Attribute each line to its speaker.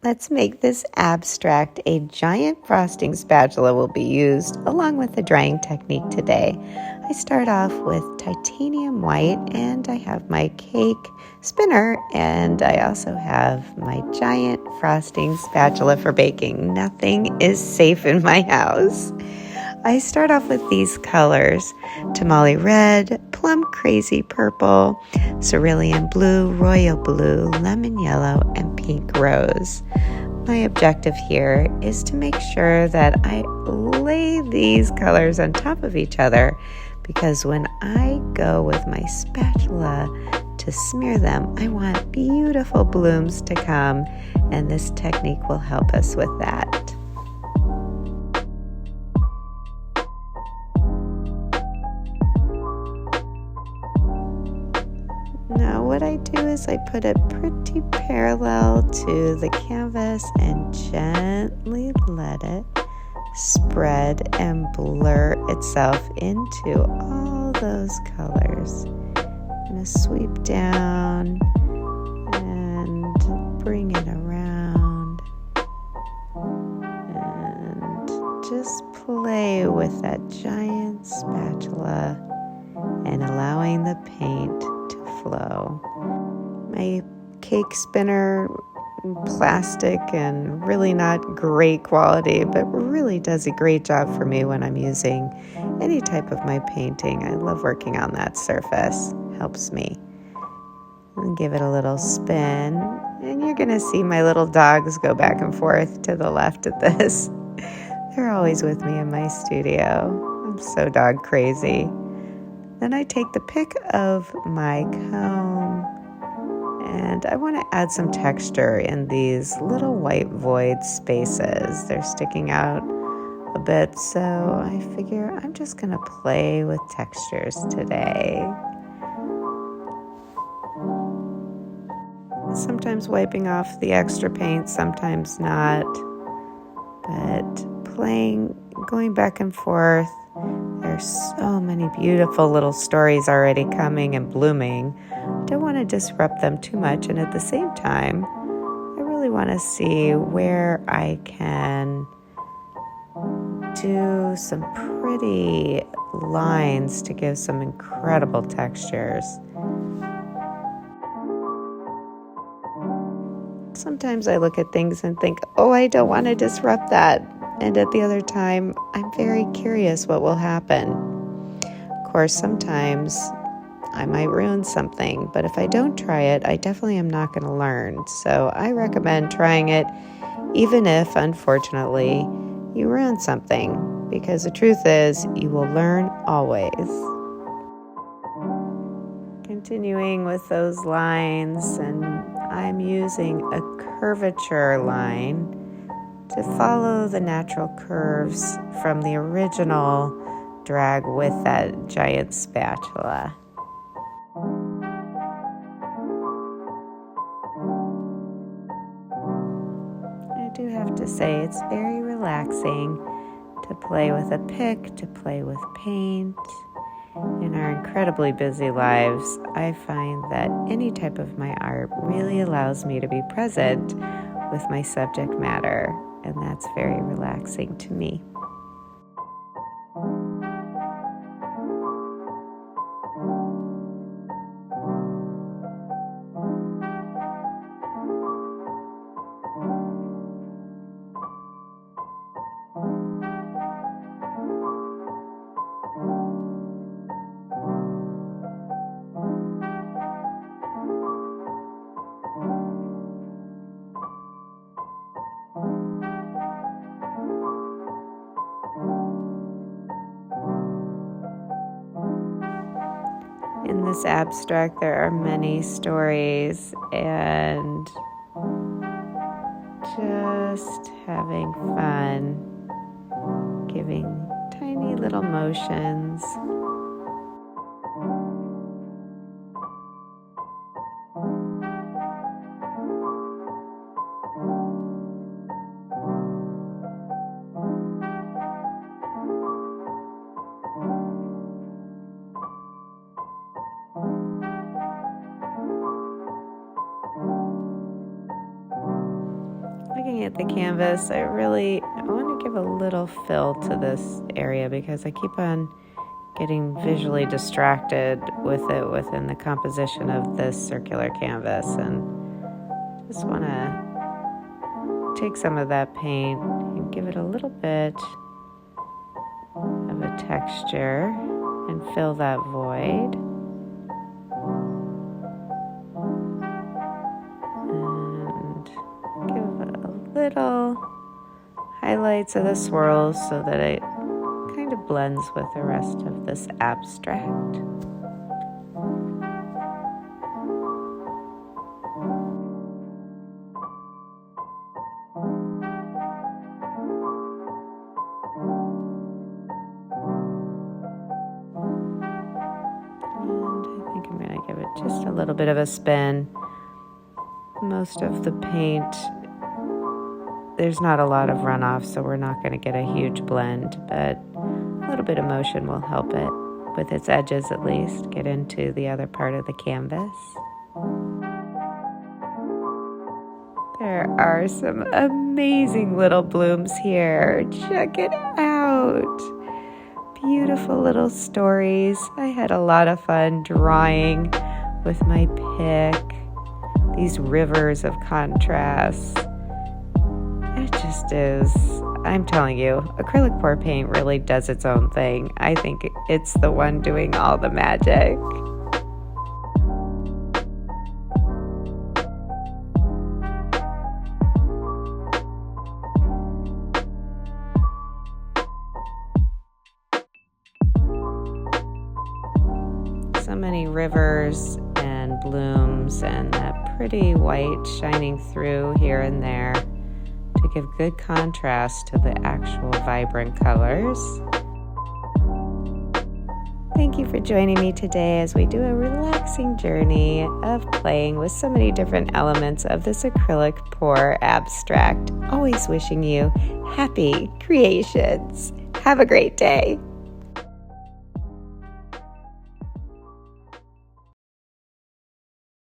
Speaker 1: Let's make this abstract. A giant frosting spatula will be used along with the drying technique today. I start off with titanium white, and I have my cake spinner, and I also have my giant frosting spatula for baking. Nothing is safe in my house. I start off with these colors: tamale red, plum crazy purple, cerulean blue, royal blue, lemon yellow, and pink rose. My objective here is to make sure that I lay these colors on top of each other, because when I go with my spatula to smear them, I want beautiful blooms to come, and this technique will help us with that. Now what I do is I put it pretty parallel to the canvas and gently let it spread and blur itself into all those colors. I'm going to sweep down and bring it around and just play with that giant spatula and allowing the paint to flow. My cake spinner, plastic and really not great quality, but really does a great job for me when I'm using any type of my painting. I love working on that surface. Helps me. And give it a little spin, and you're going to see my little dogs go back and forth to the left of this. They're always with me in my studio. I'm so dog crazy. Then I take the pick of my comb, and I want to add some texture in these little white void spaces. They're sticking out a bit, so I figure I'm just going to play with textures today. Sometimes wiping off the extra paint, sometimes not, but playing, going back and forth. There's so many beautiful little stories already coming and blooming. I don't want to disrupt them too much, and at the same time, I really want to see where I can do some pretty lines to give some incredible textures. Sometimes I look at things and think, oh, I don't want to disrupt that. And at the other time, I'm very curious what will happen. Of course, sometimes I might ruin something, but if I don't try it, I definitely am not going to learn. So I recommend trying it, even if, unfortunately, you ruin something, because the truth is, you will learn always. Continuing with those lines, and I'm using a curvature line to follow the natural curves from the original drag with that giant spatula. I do have to say, it's very relaxing to play with a pick, to play with paint. In our incredibly busy lives, I find that any type of my art really allows me to be present with my subject matter, and that's very relaxing to me. In this abstract, there are many stories, and just having fun, giving tiny little motions. the canvas, I want to give a little fill to this area because I keep on getting visually distracted with it within the composition of this circular canvas, and just want to take some of that paint and give it a little bit of a texture and fill that void. And give a little highlights of the swirls so that it kind of blends with the rest of this abstract. I'm going to give it just a little bit of a spin. Most of the paint, there's not a lot of runoff, so we're not going to get a huge blend, but a little bit of motion will help it, with its edges at least, get into the other part of the canvas. There are some amazing little blooms here. Check it out. Beautiful little stories. I had a lot of fun drawing with my pick. These rivers of contrast. It just is, I'm telling you, acrylic pour paint really does its own thing. I think it's the one doing all the magic. So many rivers and blooms and that pretty white shining through here and there to give good contrast to the actual vibrant colors. Thank you for joining me today as we do a relaxing journey of playing with so many different elements of this acrylic pour abstract. Always wishing you happy creations. Have a great day.